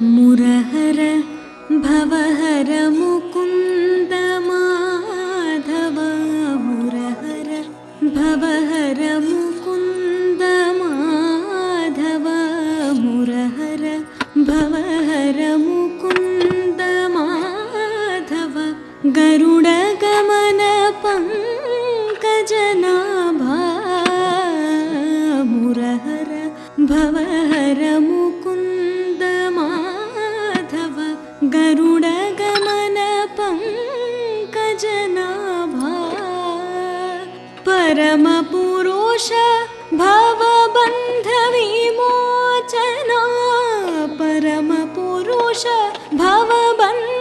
मुरहर भवहर Mukunda Madhava मुरहर भवहर Mukunda Madhava मुरहर भवहर Mukunda Madhava गरुडगमन पंकजनाभा मुरहर भवहर Mukunda Madhava गरुडगमन पंकजनाभा परमपुरुष भवबन्धविमोचना परमपुरुष भवबन्ध